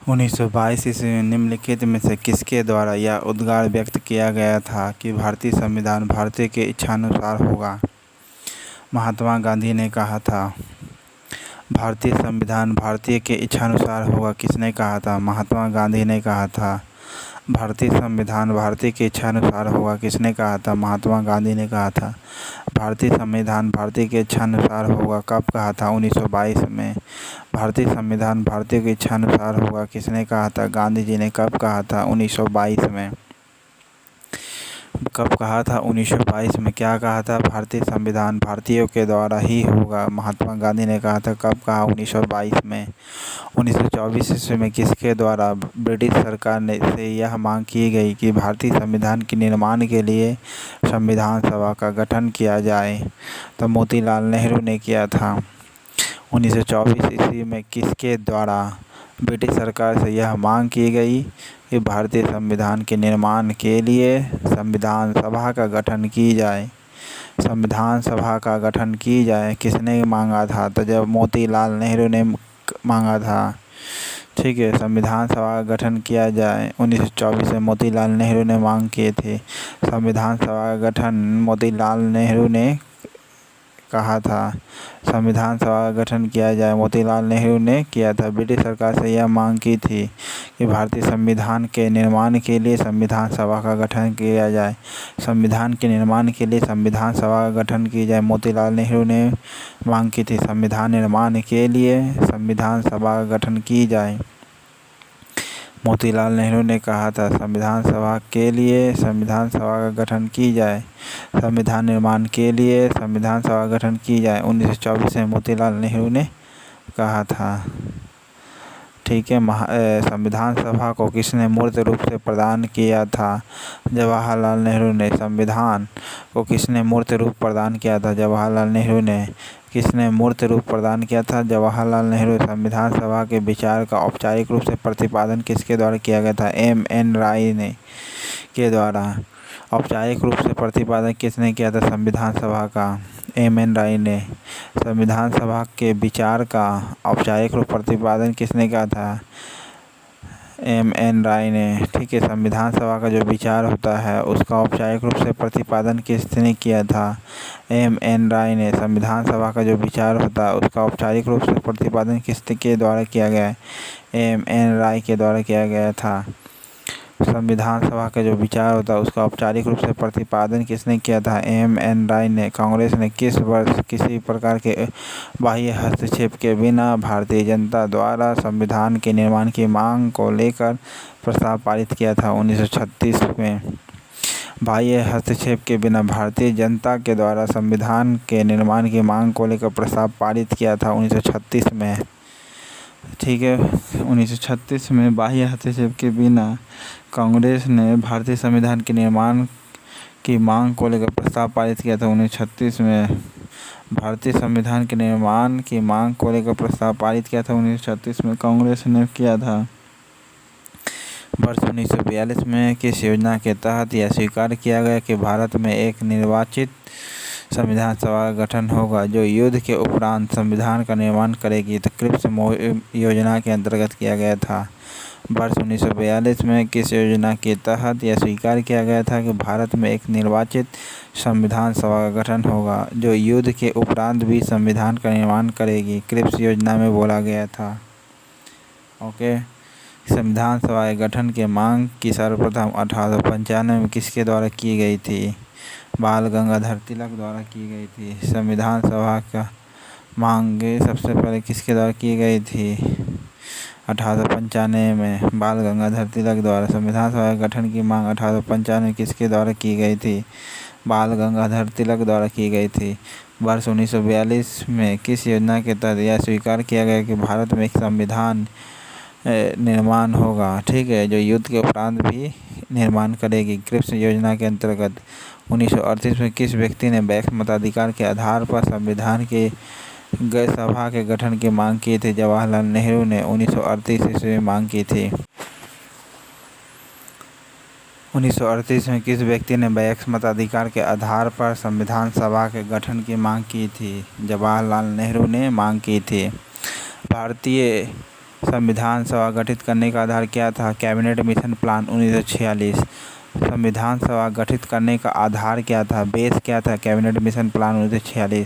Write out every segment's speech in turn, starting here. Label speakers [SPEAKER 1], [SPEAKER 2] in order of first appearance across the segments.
[SPEAKER 1] 1922 ईस्वी में निम्नलिखित में से किसके द्वारा यह उद्गार व्यक्त किया गया था कि भारतीय संविधान भारतीय के इच्छानुसार होगा? महात्मा गांधी ने कहा था। भारतीय संविधान भारतीय के इच्छानुसार होगा किसने कहा था? महात्मा गांधी ने कहा था। भारतीय संविधान भारतीय के इच्छानुसार होगा किसने कहा था? महात्मा गांधी ने कहा था। भारतीय संविधान भारतीय के इच्छानुसार होगा कब कहा था? 1922 में। भारतीय संविधान भारतीय के इच्छानुसार होगा किसने कहा था? गांधी जी ने कब कहा था? 1922 में। कब कहा था? 1922 में। क्या कहा था? भारतीय संविधान भारतीयों के द्वारा ही होगा, महात्मा गांधी ने कहा था। कब कहा? 1922 में। 1924 ईस्वी में किसके द्वारा ब्रिटिश सरकार से यह मांग की गई कि भारतीय संविधान के निर्माण के लिए संविधान सभा का गठन किया जाए? तो मोतीलाल नेहरू ने किया था। 1924 ईस्वी में किसके द्वारा ब्रिटिश सरकार से यह मांग की गई कि भारतीय संविधान के निर्माण के लिए संविधान सभा का गठन की जाए? संविधान सभा का गठन की जाए किसने मांगा था? तो जब मोतीलाल नेहरू ने मांगा था। ठीक है, संविधान सभा का गठन किया जाए 1924 में मोतीलाल नेहरू ने मांग किए थे। संविधान सभा का गठन मोतीलाल नेहरू ने कहा था। संविधान सभा का गठन किया जाए मोतीलाल नेहरू ने किया था। ब्रिटिश सरकार से यह मांग की थी कि भारतीय संविधान के निर्माण के लिए संविधान सभा का गठन किया जाए। संविधान के निर्माण के लिए संविधान सभा का गठन की जाए मोतीलाल नेहरू ने मांग की थी। संविधान निर्माण के लिए संविधान सभा का गठन की जाए मोतीलाल नेहरू ने कहा था। संविधान सभा के लिए संविधान सभा का गठन की जाए। संविधान निर्माण के लिए संविधान सभा का गठन की जाए 1924 में मोतीलाल नेहरू ने कहा था। ठीक है, संविधान सभा को किसने मूर्त रूप से प्रदान किया था? जवाहरलाल नेहरू ने। संविधान को किसने मूर्त रूप प्रदान किया था? जवाहरलाल नेहरू ने। किसने मूर्त रूप प्रदान किया था? जवाहरलाल नेहरू। संविधान सभा के विचार का औपचारिक रूप से प्रतिपादन किसके द्वारा किया गया था? M.N. राय ने के द्वारा। औपचारिक रूप से प्रतिपादन किसने किया था संविधान सभा का? M.N. राय ने। संविधान सभा के विचार का औपचारिक रूप प्रतिपादन किसने किया था? M.N. राय ने। ठीक है, संविधान सभा का जो विचार होता है उसका औपचारिक रूप से प्रतिपादन किसने किया था? M.N. राय ने। संविधान सभा का जो विचार होता है उसका औपचारिक रूप से प्रतिपादन किसके द्वारा किया गया है? M.N. राय के द्वारा किया गया था। संविधान सभा का जो विचार होता है उसका औपचारिक रूप से प्रतिपादन किसने किया था? M.N. राय ने। कांग्रेस ने किस वर्ष किसी प्रकार के बाह्य हस्तक्षेप के बिना भारतीय जनता द्वारा संविधान के निर्माण की मांग को लेकर प्रस्ताव पारित किया था? 1936 में। बाह्य हस्तक्षेप के बिना भारतीय जनता के द्वारा संविधान के निर्माण की मांग को लेकर प्रस्ताव पारित किया था 1936 में। ठीक है, 1936 में बाह्य हस्तक्षेप के बिना कांग्रेस ने भारतीय संविधान के निर्माण की मांग को लेकर प्रस्ताव पारित किया था 1936 में। भारतीय संविधान के निर्माण की मांग को लेकर प्रस्ताव पारित किया था 1936 में कांग्रेस ने किया था। वर्ष 1942 में किस योजना के तहत यह स्वीकार किया गया कि भारत में एक निर्वाचित संविधान सभा का गठन होगा जो युद्ध के उपरांत संविधान का निर्माण करेगी? तो क्रिप्स योजना के अंतर्गत किया गया था। वर्ष 1942 में किस योजना के तहत यह स्वीकार किया गया था कि भारत में एक निर्वाचित संविधान सभा का गठन होगा जो युद्ध के उपरांत भी संविधान का निर्माण करेगी? क्रिप्स योजना में बोला गया था। ओके, संविधान सभा के गठन के मांग की सर्वप्रथम 1895 में किसके द्वारा की गई थी? बाल गंगाधर तिलक द्वारा की गई थी। संविधान सभा का मांग सबसे पहले किसके द्वारा की गई थी? 1895 में बाल गंगाधर तिलक द्वारा। संविधान सभा के गठन की मांग 1895 में किसके द्वारा की गई थी? बाल गंगाधर तिलक द्वारा की गई थी। वर्ष 1942 में किस योजना के तहत यह स्वीकार किया गया कि भारत में एक संविधान निर्माण होगा? ठीक है, जो युद्ध के उपरांत भी निर्माण करेगी? क्रिप्स योजना के अंतर्गत। 1938 में किस व्यक्ति ने वैक्स मताधिकार के आधार पर संविधान के सभा के गठन की मांग की थी? जवाहरलाल नेहरू ने 1938 ईस्वी में मांग की थी। 1938 में किस व्यक्ति ने वैक्स मताधिकार के आधार पर संविधान सभा के गठन की मांग की थी? जवाहरलाल नेहरू ने मांग की थी। भारतीय संविधान सभा गठित करने का आधार क्या था? Cabinet mission plan 1946। संविधान सभा गठित करने का आधार क्या था? बेस क्या था? Cabinet mission plan 1946।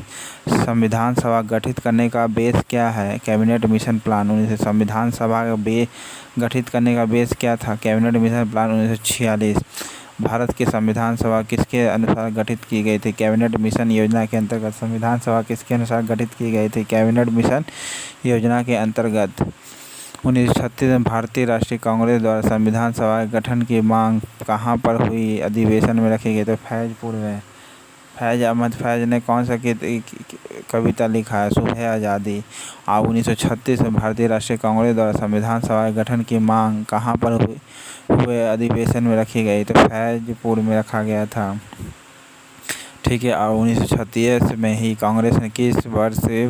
[SPEAKER 1] संविधान सभा गठित करने का बेस क्या है? Cabinet mission plan 19। संविधान सभा गठित करने का बेस क्या था? Cabinet mission plan 1946। भारत की संविधान सभा किसके अनुसार गठित की गई थी? कैबिनेट मिशन योजना के अंतर्गत। संविधान सभा किसके अनुसार गठित की गई थी? कैबिनेट मिशन योजना के अंतर्गत। 1936 में भारतीय राष्ट्रीय कांग्रेस द्वारा संविधान सभा के गठन की मांग कहाँ पर हुई? अधिवेशन में रखी गई। तो फैजपुर में। फैज अहमद फैज ने कौन सा कविता लिखा है? सुबह आज़ादी। और 1936 में भारतीय राष्ट्रीय कांग्रेस द्वारा संविधान सभा के गठन की मांग कहाँ पर हुए अधिवेशन में रखी गई? तो फैजपुर में रखा गया था। ठीक है। और 1936 में ही कांग्रेस ने किस वर्ष से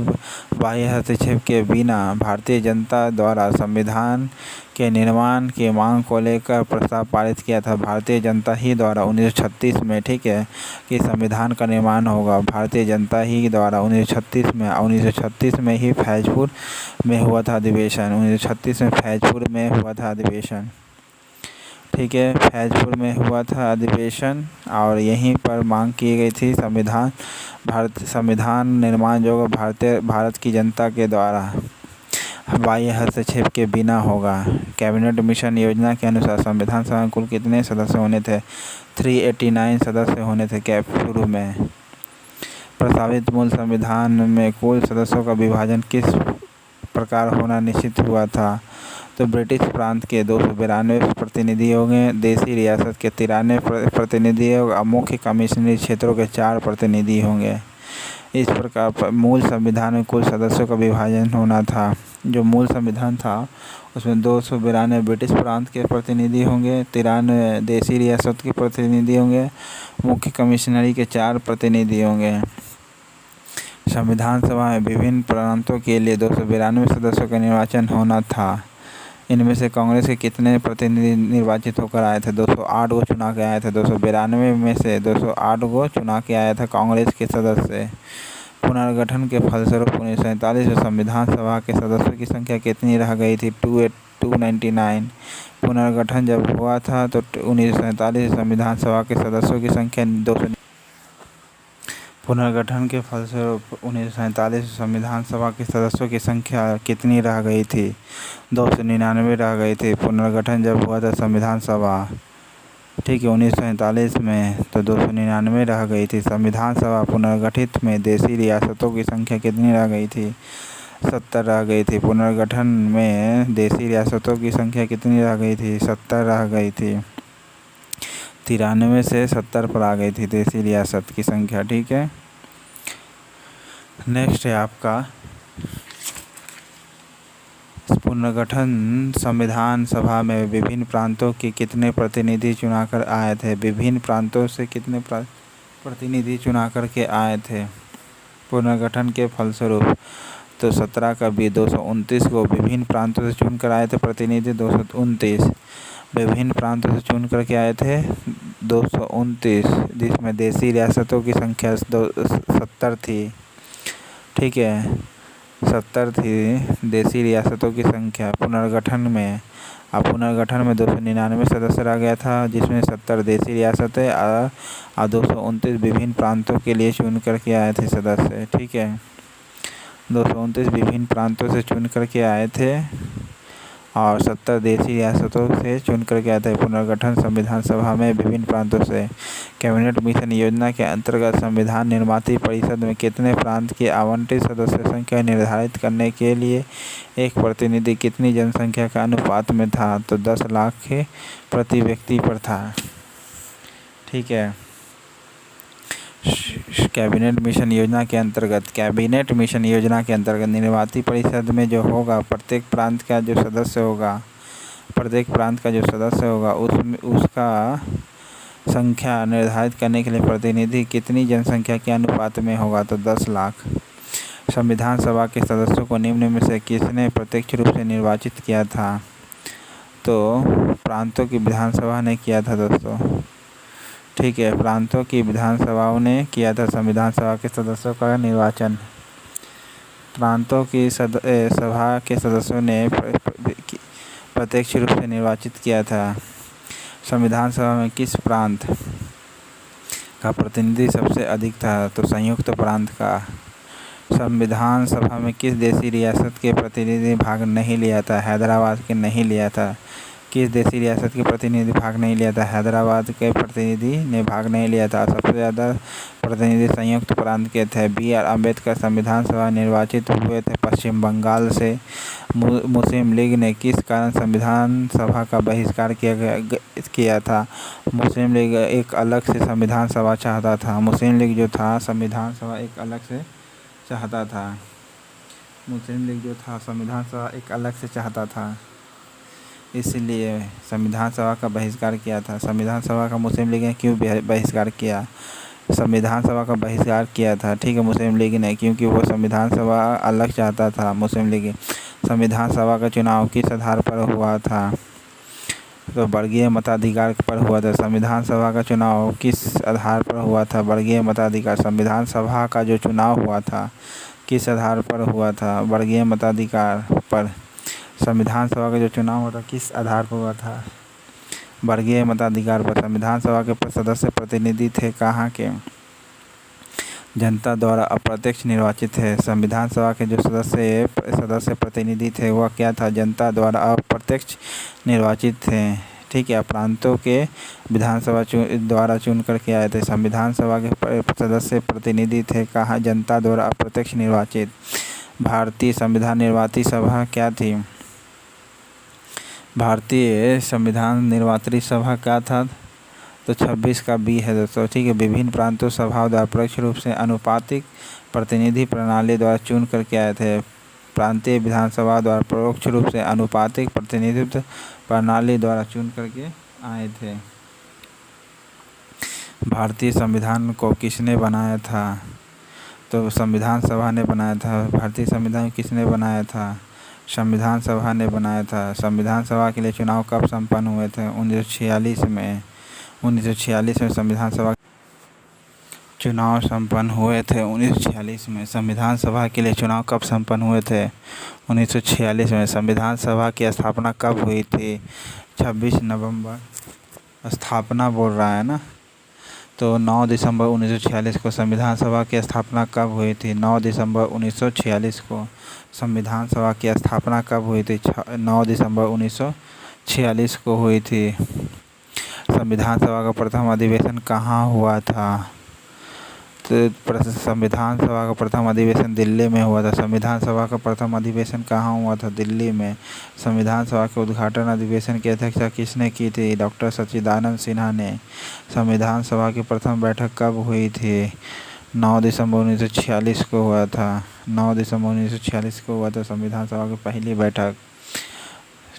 [SPEAKER 1] बाह्य हस्तक्षेप के बिना भारतीय जनता द्वारा संविधान के निर्माण की मांग को लेकर प्रस्ताव पारित किया था? भारतीय जनता ही द्वारा 1936 में, ठीक है, कि संविधान का निर्माण होगा भारतीय जनता ही द्वारा 1936 में। 1936 में ही फैजपुर में हुआ था अधिवेशन। 1936 में फैजपुर में हुआ था अधिवेशन। ठीक है, फैजपुर में हुआ था अधिवेशन और यहीं पर मांग की गई थी संविधान निर्माण जो भारत की जनता के द्वारा बाह्य हस्तक्षेप के बिना होगा। कैबिनेट मिशन योजना के अनुसार संविधान सभा में कुल कितने सदस्य होने थे? 389 सदस्य होने थे शुरू में। प्रस्तावित मूल संविधान में कुल सदस्यों का विभाजन किस प्रकार होना निश्चित हुआ था? तो ब्रिटिश प्रांत के 292 प्रतिनिधि होंगे, देसी रियासत के 93 प्रतिनिधि होंगे, मुख्य कमिश्नरी क्षेत्रों के 4 प्रतिनिधि होंगे। इस प्रकार मूल संविधान में कुल सदस्यों का विभाजन होना था। जो मूल संविधान था उसमें 292 ब्रिटिश प्रांत के प्रतिनिधि होंगे, 93 देसी रियासत के प्रतिनिधि होंगे, मुख्य कमिश्नरी के 4 प्रतिनिधि होंगे। संविधान सभा में विभिन्न प्रांतों के लिए 292 सदस्यों का निर्वाचन होना था। इनमें से कांग्रेस के कितने प्रतिनिधि निर्वाचित होकर आए थे? 208 को चुना के आए थे। 292 में से 208 को चुना के आया था कांग्रेस के सदस्य। पुनर्गठन के फलस्वरूप 1947 में संविधान सभा के सदस्यों की संख्या कितनी रह गई थी? 299। पुनर्गठन जब हुआ था तो 1947 में संविधान सभा के सदस्यों की संख्या 200। पुनर्गठन के फलस्वरूप 1947 संविधान सभा के सदस्यों की संख्या कितनी रह गई थी? 299 रह गई थी। पुनर्गठन जब हुआ था संविधान सभा, ठीक है, 1947 में, तो 299 रह गई थी। संविधान सभा पुनर्गठित में देसी रियासतों की संख्या कितनी रह गई थी? 70 रह गई थी। पुनर्गठन में देसी रियासतों की संख्या कितनी रह गई थी? 70 रह गई थी। 93 से 70 पर आ गई थी देसी रियासत की संख्या। ठीक है, नेक्स्ट है आपका पुनर्गठन संविधान सभा में विभिन्न प्रांतों के कितने प्रतिनिधि चुनाकर आए थे? विभिन्न प्रांतों से कितने प्रतिनिधि चुना कर के आए थे पुनर्गठन के फलस्वरूप? तो 17 का भी 229 को विभिन्न प्रांतों से चुनकर आए थे प्रतिनिधि 229। विभिन्न प्रांतों से चुन करके आए थे 229, जिसमें देसी रियासतों की संख्या 70 थी। ठीक है, 70 थी देसी रियासतों की संख्या पुनर्गठन में। अब पुनर्गठन में 299 सदस्य रह गया था, जिसमें 70 देसी रियासतें और 229 विभिन्न प्रांतों के लिए चुन करके आए थे सदस्य। ठीक है, 229 विभिन्न प्रांतों से चुन करके आए थे और 70 देसी रियासतों से चुन करके आए थे पुनर्गठन संविधान सभा में विभिन्न प्रांतों से। कैबिनेट मिशन योजना के अंतर्गत संविधान निर्माती परिषद में कितने प्रांत की आवंटित सदस्य संख्या निर्धारित करने के लिए एक प्रतिनिधि कितनी जनसंख्या का अनुपात में था? तो 10 लाख के प्रति व्यक्ति पर था। ठीक है, कैबिनेट मिशन योजना के अंतर्गत निर्वाती परिषद में जो होगा प्रत्येक प्रांत का जो सदस्य होगा उसका संख्या निर्धारित करने के लिए प्रतिनिधि कितनी जनसंख्या के अनुपात में होगा? तो 10 लाख। संविधान सभा के सदस्यों को निम्न में से किसने प्रत्यक्ष रूप से निर्वाचित किया था? तो प्रांतों की विधानसभा ने किया था दोस्तों। ठीक है, प्रांतों की विधानसभाओं ने किया था संविधान सभा के सदस्यों का निर्वाचन। प्रांतों की सभा के सदस्यों ने प्रत्यक्ष रूप से निर्वाचित किया था। संविधान सभा में किस प्रांत का प्रतिनिधि सबसे अधिक था? तो संयुक्त प्रांत का। संविधान सभा में किस देशी रियासत के प्रतिनिधि भाग नहीं लिया था? हैदराबाद के नहीं लिया था। किस देशी रियासत के प्रतिनिधि भाग नहीं लिया था? हैदराबाद के प्रतिनिधि ने भाग नहीं लिया था। सबसे ज़्यादा प्रतिनिधि संयुक्त प्रांत के थे। B.R. अम्बेडकर संविधान सभा निर्वाचित हुए थे पश्चिम बंगाल से। मुस्लिम लीग ने किस कारण संविधान सभा का बहिष्कार किया था? मुस्लिम लीग एक अलग से संविधान सभा चाहता था। मुस्लिम लीग जो था संविधान सभा एक अलग से चाहता था। मुस्लिम लीग जो था संविधान सभा एक अलग से चाहता था, इसलिए संविधान सभा का बहिष्कार किया था। संविधान सभा का मुस्लिम लीग ने क्यों बहिष्कार किया? संविधान सभा का बहिष्कार किया था, ठीक है, मुस्लिम लीग ने, क्योंकि वो संविधान सभा अलग चाहता था। मुस्लिम लीग संविधान सभा का चुनाव किस आधार पर हुआ था? तो वर्गीय मताधिकार पर हुआ था। संविधान सभा का चुनाव किस आधार पर हुआ था? वर्गीय मताधिकार। संविधान सभा का जो चुनाव हुआ था किस आधार पर हुआ था? वर्गीय मताधिकार पर। संविधान सभा का जो चुनाव हुआ था किस आधार पर हुआ था? वर्गीय मताधिकार पर। संविधान सभा के सदस्य प्रतिनिधि थे कहाँ के? जनता द्वारा अप्रत्यक्ष निर्वाचित है। संविधान सभा के जो सदस्य प्रतिनिधि थे वह क्या था? जनता द्वारा अप्रत्यक्ष निर्वाचित थे, ठीक है। प्रांतों के विधानसभा द्वारा चुन कर के आए थे। संविधान सभा के सदस्य प्रतिनिधि थे कहाँ? जनता द्वारा अप्रत्यक्ष निर्वाचित। भारतीय संविधान निर्वाती सभा क्या थी? भारतीय संविधान निर्वाती सभा क्या था? तो 26 का B है दोस्तों, ठीक है। विभिन्न प्रांतों सभाओं द्वारा परोक्ष रूप से अनुपातिक प्रतिनिधि प्रणाली द्वारा चुन करके आए थे। प्रांतीय विधानसभा द्वारा परोक्ष रूप से अनुपातिक प्रतिनिधित्व प्रणाली द्वारा चुन करके आए थे। भारतीय संविधान को किसने बनाया था? तो संविधान सभा ने बनाया था। भारतीय संविधान किसने बनाया था? संविधान सभा ने बनाया था। संविधान सभा के लिए चुनाव कब संपन्न हुए थे? 1946 में। 1946 में संविधान सभा चुनाव संपन्न हुए थे। 1946 में संविधान सभा के लिए चुनाव कब संपन्न हुए थे? 1946 में। संविधान सभा की स्थापना कब हुई थी? 26 नवंबर। स्थापना बोल रहा है ना, तो 9 दिसंबर 1946 को संविधान सभा की स्थापना कब हुई थी? 9 दिसंबर 1946 को संविधान सभा की स्थापना कब हुई थी? 9 दिसंबर 1946 को हुई थी। संविधान सभा का प्रथम अधिवेशन कहाँ हुआ था? तो संविधान सभा का प्रथम अधिवेशन दिल्ली में हुआ था। संविधान सभा का प्रथम अधिवेशन कहाँ हुआ था? दिल्ली में। संविधान सभा के उद्घाटन अधिवेशन की अध्यक्षता किसने की थी? डॉक्टर सच्चिदानंद सिन्हा ने। संविधान सभा की प्रथम बैठक कब हुई थी? 9 दिसंबर 1946 को हुआ था। 9 दिसंबर 1946 को हुआ था संविधान सभा की पहली बैठक,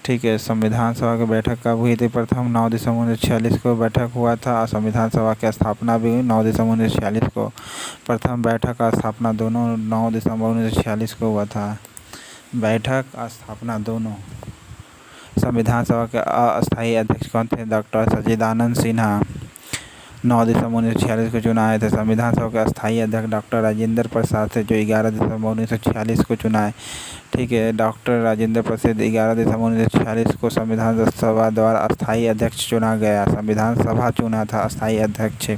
[SPEAKER 1] ठीक है। संविधान सभा की बैठक कब हुई थी? प्रथम 9 दिसंबर 1946 को बैठक हुआ था और संविधान सभा की स्थापना भी हुई 9 दिसंबर 1946 को। प्रथम बैठक और स्थापना दोनों 9 दिसंबर 1946 को हुआ था। बैठक और स्थापना दोनों। संविधान सभा के अस्थायी अध्यक्ष कौन थे? डॉक्टर सच्चिदानंद सिन्हा। 9 दिसंबर 1946 को चुनाए थे। संविधान सभा के अस्थायी अध्यक्ष डॉक्टर राजेंद्र प्रसाद थे, जो 11 दिसंबर 1946 को चुनाए, ठीक है। डॉक्टर राजेंद्र प्रसाद 11 दिसंबर 1946 को संविधान सभा द्वारा अस्थायी अध्यक्ष चुना गया। संविधान सभा चुना था अस्थायी अध्यक्ष।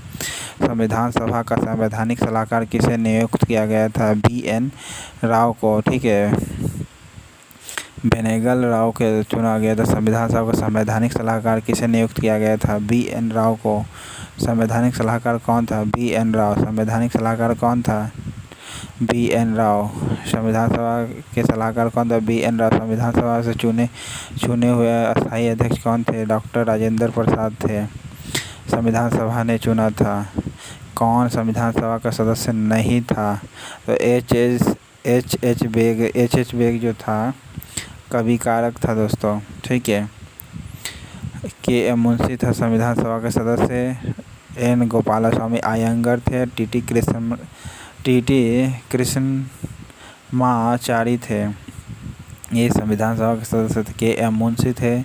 [SPEAKER 1] संविधान सभा का संवैधानिक सलाहकार किसे नियुक्त किया गया था? B.N. राव को, ठीक है। बेनेगल राव के चुना गया था। संविधान सभा का संवैधानिक सलाहकार किसे नियुक्त किया गया था? B.N. राव को। संवैधानिक सलाहकार कौन था? B.N. राव। संवैधानिक सलाहकार कौन था? B.N. राव। संविधान सभा के सलाहकार कौन था? B.N. राव। संविधान सभा से चुने हुए अस्थायी अध्यक्ष कौन थे? डॉक्टर राजेंद्र प्रसाद थे। संविधान सभा ने चुना था। कौन संविधान सभा का सदस्य नहीं था? तो H.H. बेग जो था कवि कारक था दोस्तों, ठीक है। K.M. मुंशी था संविधान सभा के सदस्य। N. गोपालस्वामी अयंगर थे। T.T. कृष्णमाचारी थे। ये संविधान सभा के सदस्य थे। K.M. मुंशी थे।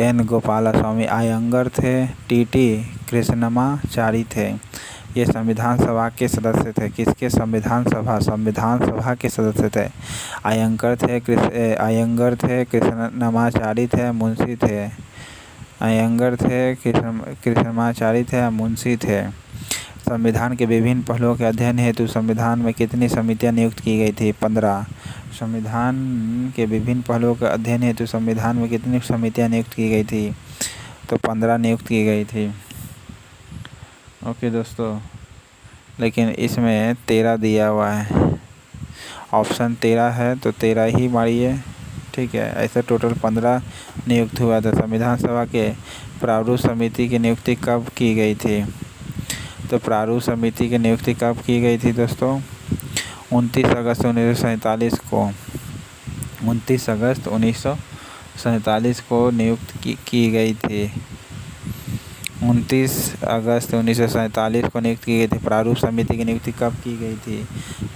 [SPEAKER 1] N. गोपालस्वामी अयंगर थे। T.T. कृष्णमाचारी थे। ये संविधान सभा के सदस्य थे। किसके? संविधान सभा के सदस्य थे। अयंगर थे, कृष्णमाचारी थे, मुंशी थे। अयंगर थे, कृष्णमाचारी थे, मुंशी थे। संविधान के विभिन्न पहलुओं के अध्ययन हेतु संविधान में कितनी समितियां नियुक्त की गई थी? 15। संविधान के विभिन्न पहलुओं के अध्ययन हेतु संविधान में कितनी समितियां नियुक्त की गई थी? तो 15 नियुक्त की गई थी। ओके दोस्तों, लेकिन इसमें 13 दिया हुआ है, ऑप्शन 13 है तो 13 ही मारिए। ठीक है, ऐसे टोटल 15 नियुक्त हुआ था। संविधान सभा के प्रारूप समिति की नियुक्ति कब की गई थी? तो प्रारूप समिति की नियुक्ति कब की गई थी दोस्तों? 29 अगस्त 1947 को। 29 अगस्त 1947 को नियुक्त की गई थी। 29 अगस्त 1947 को नियुक्त की गई थी। प्रारूप समिति की नियुक्ति कब की गई थी?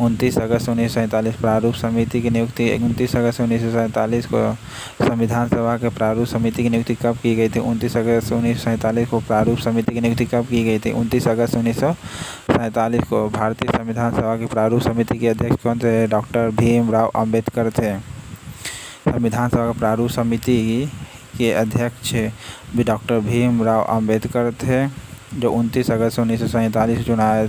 [SPEAKER 1] 29 अगस्त 1947। प्रारूप समिति की नियुक्ति 29 अगस्त 1947 को। संविधान सभा के प्रारूप समिति की नियुक्ति कब की गई थी? 29 अगस्त 1947 को प्रारूप समिति की नियुक्ति कब की गई थी? 29 अगस्त 1947 को। भारतीय संविधान सभा की प्रारूप समिति के अध्यक्ष कौन थे? डॉक्टर भीमराव अम्बेडकर थे। संविधान सभा की प्रारूप समिति के अध्यक्ष भी डॉक्टर भीमराव अम्बेडकर थे, जो 29 अगस्त 1947 चुनाव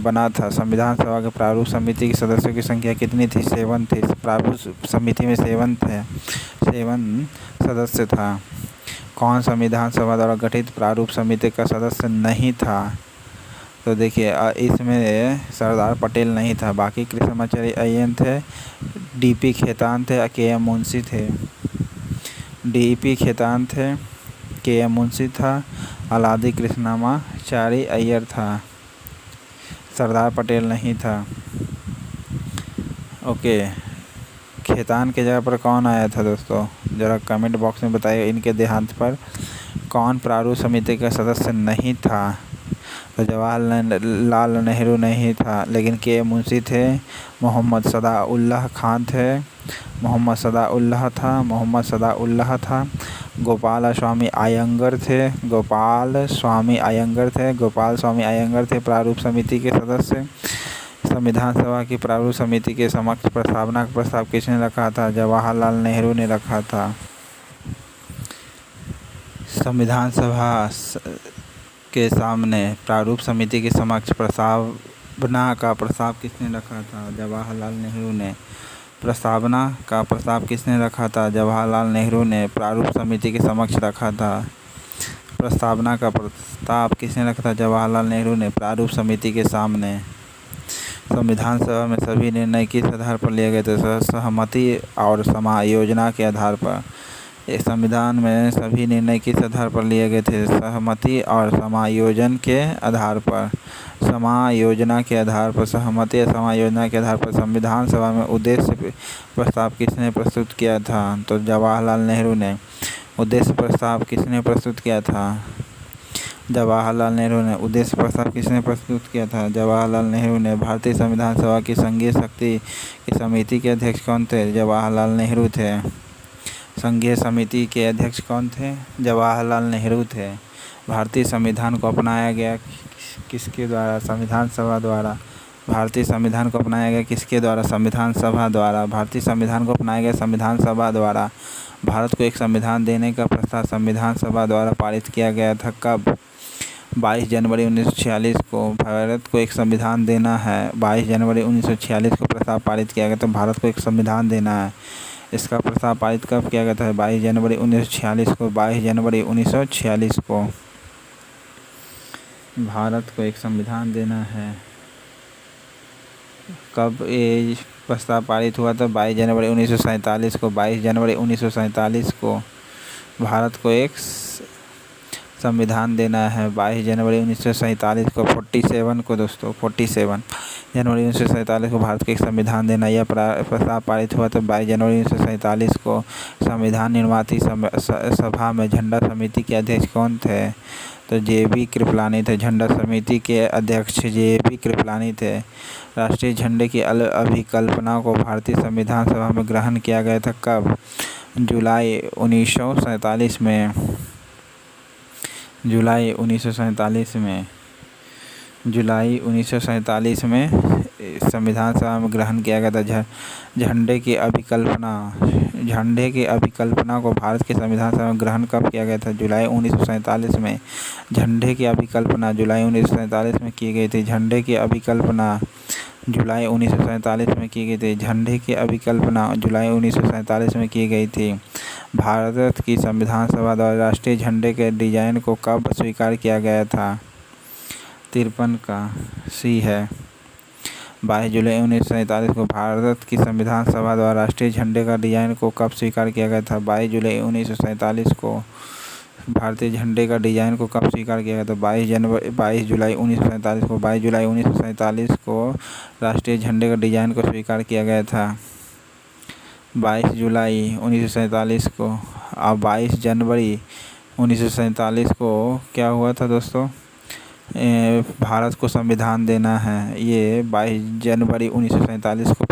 [SPEAKER 1] बना था। संविधान सभा के प्रारूप समिति के सदस्यों की संख्या कितनी थी? 7 थी। प्रारूप समिति में 7 सदस्य था। कौन संविधान सभा द्वारा गठित प्रारूप समिति का सदस्य नहीं था? तो देखिए, इसमें सरदार पटेल नहीं था। बाकी कृष्णमाचारी अय्यर थे, डीपी खेतान थे, के.एम. मुंशी थे। डीपी खेतान थे, के.एम. मुंशी था, अलादी कृष्णमाचारी अय्यर था, सरदार पटेल नहीं था। ओके, खेतान के जगह पर कौन आया था दोस्तों? ज़रा कमेंट बॉक्स में बताइए। इनके देहांत पर कौन प्रारूप समिति का सदस्य नहीं था? तो जवाहरलाल नेहरू नहीं था, लेकिन के मुंशी थे। मोहम्मद सदाउल्लाह खान थे। मोहम्मद सदाउल्लाह था। गोपाल स्वामी अयंगर थे प्रारूप समिति के सदस्य। संविधान सभा की प्रारूप समिति के समक्ष प्रस्तावना का प्रस्ताव किसने रखा था? जवाहरलाल नेहरू ने रखा था। संविधान सभा के सामने प्रारूप समिति के समक्ष प्रस्तावना का प्रस्ताव किसने रखा था? जवाहरलाल नेहरू ने। प्रस्तावना का प्रस्ताव किसने रखा था? जवाहरलाल नेहरू ने प्रारूप समिति के समक्ष रखा था। प्रस्तावना का प्रस्ताव किसने रखा था? जवाहरलाल नेहरू ने प्रारूप समिति के सामने। संविधान सभा में सभी निर्णय किस आधार पर लिए गए थे? सहमति और समायोजना के आधार पर। संविधान में सभी निर्णय किस आधार पर लिए गए थे? सहमति और समायोजन के आधार पर। समायोजना के आधार पर, सहमति और समायोजना के आधार पर। संविधान सभा में उद्देश्य प्रस्ताव किसने प्रस्तुत किया था? तो जवाहरलाल नेहरू ने। उद्देश्य प्रस्ताव किसने प्रस्तुत किया था? जवाहरलाल नेहरू ने। उद्देश्य प्रस्ताव किसने प्रस्तुत किया था? जवाहरलाल नेहरू ने। भारतीय संविधान सभा की संघीय शक्ति की समिति के अध्यक्ष कौन थे? जवाहरलाल नेहरू थे। संघीय समिति के अध्यक्ष कौन थे? जवाहरलाल नेहरू थे। भारतीय संविधान को अपनाया गया किसके द्वारा? संविधान सभा द्वारा। भारतीय संविधान को अपनाया गया किसके द्वारा? संविधान सभा द्वारा। भारतीय संविधान को अपनाया गया संविधान सभा द्वारा। भारत को एक संविधान देने का प्रस्ताव संविधान सभा द्वारा पारित किया गया था। कब? 22 जनवरी 1946 को। भारत को एक संविधान देना है। 22 जनवरी 1946 को प्रस्ताव पारित किया गया। तो भारत को एक संविधान देना है। इसका प्रस्ताव पारित कब किया गया था? 22 जनवरी 1946 को। 22 जनवरी 1946 को भारत को एक संविधान देना है। कब ये प्रस्ताव पारित हुआ था? 22 जनवरी 1947 को। 22 जनवरी 1947 को भारत को एक संविधान देना है। 22 जनवरी 1947 को। 47 को दोस्तों, 47 जनवरी 1947 को भारत को एक संविधान देना। यह प्रस्ताव पारित हुआ था 22 जनवरी 1947 को। संविधान निर्माती सभा में झंडा समिति के अध्यक्ष कौन थे? तो जे.बी. कृपलानी थे। झंडा समिति के अध्यक्ष जे.बी. कृपलानी थे। राष्ट्रीय झंडे की अभिकल्पना को भारतीय संविधान सभा में ग्रहण किया गया था। कब? जुलाई 1947 में। जुलाई 1947 में जुलाई 1947 में संविधान सभा में ग्रहण किया गया था। झंडे की अभिकल्पना को भारत के संविधान सभा में ग्रहण कब किया गया था? जुलाई 1947 में। झंडे की अभिकल्पना जुलाई 1947 में की गई थी। झंडे की अभिकल्पना जुलाई 1947 में की गई थी। झंडे की अभिकल्पना जुलाई 1947 में की गई थी। भारत की संविधान सभा द्वारा राष्ट्रीय झंडे के डिजाइन को कब स्वीकार किया गया था? 53 का सी है। 22 जुलाई 1947 को भारत की संविधान सभा द्वारा राष्ट्रीय झंडे का डिजाइन को कब स्वीकार किया गया था? 22 जुलाई 1947 को भारतीय झंडे का डिजाइन को कब स्वीकार किया गया था? 22 जुलाई 1947 को राष्ट्रीय झंडे का डिजाइन को स्वीकार किया गया था। 22 जुलाई 1947 को। अब 22 जनवरी 1947 को क्या हुआ था दोस्तों? भारत को संविधान देना है। ये 22 जनवरी 1947 को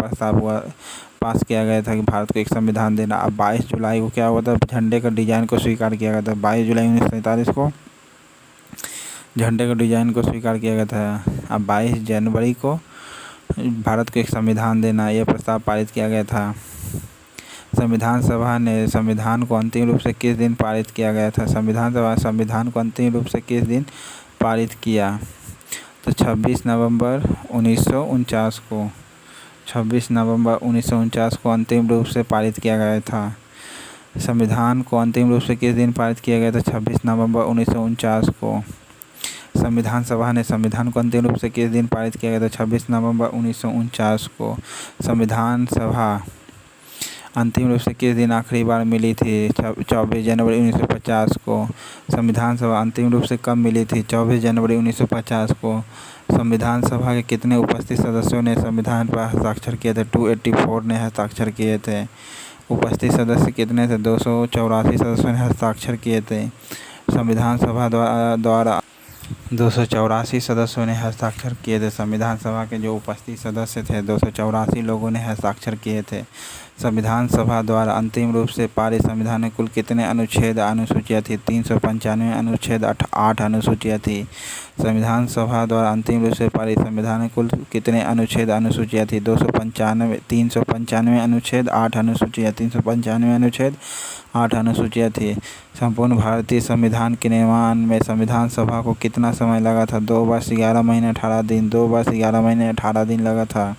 [SPEAKER 1] पास किया गया था कि भारत को एक संविधान देना। अब 22 जुलाई को क्या हुआ था? झंडे का डिजाइन को स्वीकार किया गया था। 22 जुलाई 1947 को झंडे का डिजाइन को स्वीकार किया गया था। अब 22 जनवरी को भारत को एक संविधान देना, यह प्रस्ताव पारित किया गया था। संविधान सभा ने संविधान को अंतिम रूप से किस दिन पारित किया गया था? संविधान को अंतिम रूप से किस दिन पारित किया? तो 26 नवंबर 1949 को। 26 नवंबर 1949 को अंतिम रूप से पारित किया गया था। संविधान को अंतिम रूप से किस दिन पारित किया गया था? 26 नवंबर 1949 को। संविधान सभा ने संविधान को अंतिम रूप से किस दिन पारित किया गया था? 26 नवंबर 1949 को। संविधान सभा अंतिम रूप से किस दिन आखिरी बार मिली थी? 24 जनवरी 1950 को। संविधान सभा अंतिम रूप से कब मिली थी? 24 जनवरी 1950 को। संविधान सभा के कितने उपस्थित सदस्यों ने संविधान पर हस्ताक्षर किए थे? 284 ने हस्ताक्षर किए थे। उपस्थित सदस्य कितने थे? 284 सदस्यों ने हस्ताक्षर किए थे। संविधान सभा द्वारा 284 सदस्यों ने हस्ताक्षर किए थे। संविधान सभा के जो उपस्थित सदस्य थे 284 लोगों ने हस्ताक्षर किए थे। संविधान सभा द्वारा अंतिम रूप से पारित संविधान में कुल कितने अनुसूचियाँ थी? 395 अनुच्छेद 8 अनुसूचियाँ थी। संविधान सभा द्वारा अंतिम रूप से पारित संविधान में कुल कितने अनुसूचियाँ थी? 395 अनुच्छेद 8 अनुसूचियाँ 395 अनुच्छेद 8 अनुसूचियाँ थी। संपूर्ण भारतीय संविधान के निर्माण में संविधान सभा को कितना समय लगा था? 2 वर्ष 11 महीने 18 दिन। 2 वर्ष 11 महीने 18 दिन लगा था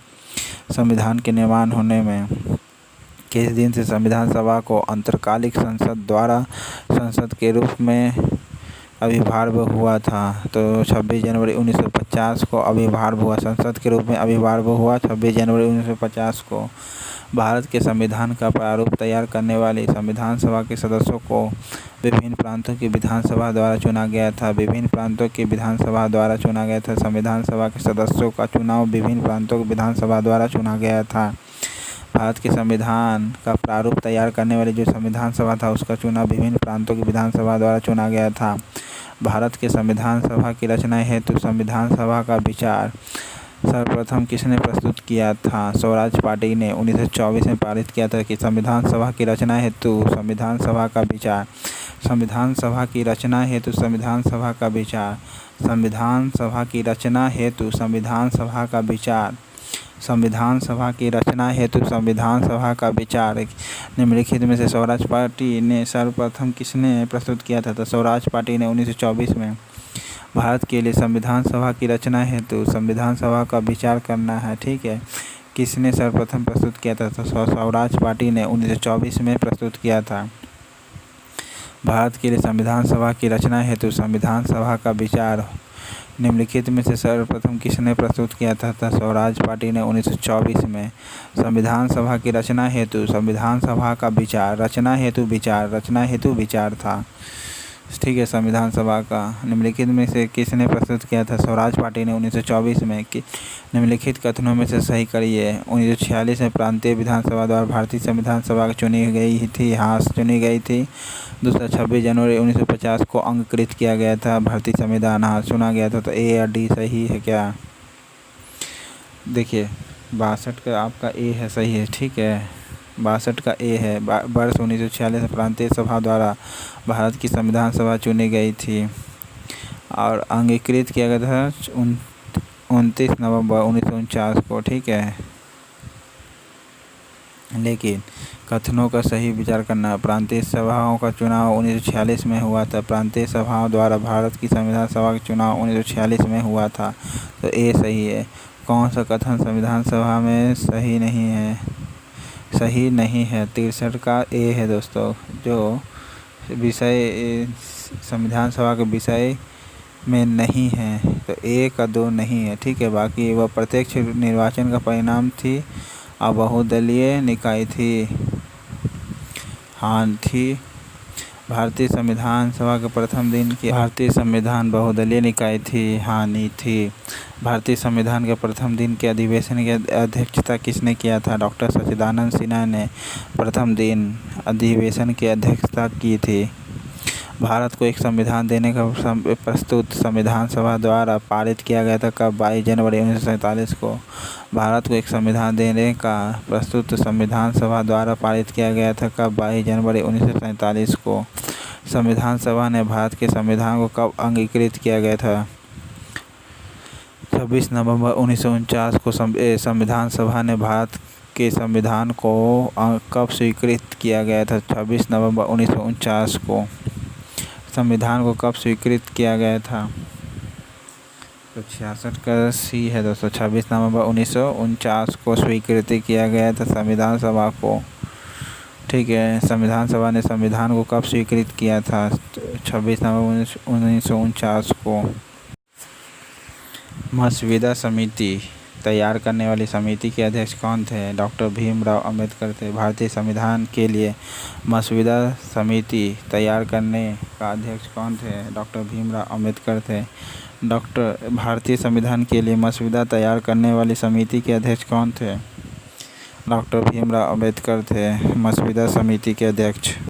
[SPEAKER 1] संविधान के निर्माण होने में। किस दिन से संविधान सभा को अंतरकालिक संसद के रूप में आविर्भाव हुआ था? तो 26 जनवरी 1950 को आविर्भाव हुआ। संसद के रूप में आविर्भाव हुआ 26 जनवरी 1950 को। भारत के संविधान का प्रारूप तैयार करने वाली संविधान सभा के सदस्यों को विभिन्न प्रांतों की विधानसभा द्वारा चुना गया था। विभिन्न प्रांतों की विधानसभा द्वारा चुना गया था। संविधान सभा के सदस्यों का चुनाव विभिन्न प्रांतों की विधानसभा द्वारा चुना गया था। भारत के संविधान का प्रारूप तैयार करने वाली जो संविधान सभा था उसका चुनाव विभिन्न प्रांतों की विधानसभा द्वारा चुना गया था। भारत के संविधान सभा की रचना हेतु संविधान सभा का विचार सर्वप्रथम किसने प्रस्तुत किया था? स्वराज पार्टी ने 1924 में पारित किया था कि संविधान सभा की रचना हेतु संविधान सभा का विचार। संविधान सभा की रचना हेतु संविधान सभा का विचार। संविधान सभा की रचना हेतु संविधान सभा का विचार। संविधान सभा की रचना हेतु संविधान सभा का विचार निम्नलिखित में से स्वराज पार्टी ने सर्वप्रथम किसने प्रस्तुत किया था? तो स्वराज पार्टी ने 1924 में। भारत के लिए संविधान सभा की रचना हेतु संविधान सभा का विचार करना है, ठीक है। किसने सर्वप्रथम प्रस्तुत किया था? तो स्वराज पार्टी ने 1924 में प्रस्तुत किया था। भारत के लिए संविधान सभा की रचना हेतु संविधान सभा का विचार निम्नलिखित में से सर्वप्रथम किसने प्रस्तुत किया था? स्वराज पार्टी ने 1924 में। संविधान सभा की रचना हेतु संविधान सभा का विचार रचना हेतु विचार था, ठीक है। संविधान सभा का निम्नलिखित में से किसने प्रस्तुत किया था? स्वराज पार्टी ने 1924 में। निम्नलिखित कथनों में से सही करिए। 1946 में प्रांतीय विधानसभा द्वारा भारतीय संविधान सभा चुनी गई थी। हाँ, चुनी गई थी। दूसरा, 26 जनवरी 1950 को अंगीकृत किया गया था भारतीय संविधान। हाँ, चुना गया था। तो ए या डी सही है क्या? देखिए 62 का आपका ए है, सही है, ठीक है। 62 का ए है। वर्ष 1946 में प्रांतीय सभा द्वारा भारत की संविधान सभा चुनी गई थी और अंगीकृत किया गया था 29 नवंबर 1949 को, ठीक है। लेकिन कथनों का सही विचार करना। प्रांतीय सभाओं का चुनाव 1946 में हुआ था। प्रांतीय सभाओं द्वारा भारत की संविधान सभा का चुनाव 1946 में हुआ था, तो ए सही है। कौन सा कथन संविधान सभा में सही नहीं है? 63 का ए है दोस्तों, जो विषय संविधान सभा के विषय में नहीं है, तो ए का 2 नहीं है, ठीक है। बाकी वह प्रत्यक्ष निर्वाचन का परिणाम थी और बहुदलीय निकाय थी, हाँ थी। भारतीय संविधान सभा के प्रथम दिन की भारतीय संविधान बहुदलीय निकाय थी, हाँ नहीं थी। भारतीय संविधान के प्रथम दिन के अधिवेशन की अध्यक्षता किसने किया था? डॉक्टर सच्चिदानंद सिन्हा ने प्रथम दिन अधिवेशन की अध्यक्षता की थी। भारत को एक संविधान देने का प्रस्तुत संविधान सभा द्वारा पारित किया गया था कब? 22 जनवरी 1947 को। भारत को एक संविधान देने का प्रस्तुत संविधान सभा द्वारा पारित किया गया था कब? 22 जनवरी 1947 को। संविधान सभा ने भारत के संविधान को कब अंगीकृत किया गया था? 26 नवंबर 1949 को। संविधान सभा ने भारत के संविधान को कब स्वीकृत किया गया था? 26 नवंबर 1949 को। संविधान को कब स्वीकृत किया गया था? तो 66 का सी है दोस्तों, 26 नवंबर 1949 को स्वीकृति किया गया था संविधान सभा को, ठीक है। संविधान सभा ने संविधान को कब स्वीकृत किया था? 26 नवंबर 1949 को। मसविदा समिति तैयार करने वाली समिति के अध्यक्ष कौन थे? डॉक्टर भीमराव अंबेडकर थे। भारतीय संविधान के लिए मसविदा समिति तैयार करने का अध्यक्ष कौन थे? डॉक्टर भीमराव अंबेडकर थे। भारतीय संविधान के लिए मसविदा तैयार करने वाली समिति के अध्यक्ष कौन थे? डॉक्टर भीमराव अंबेडकर थे मसविदा समिति के अध्यक्ष।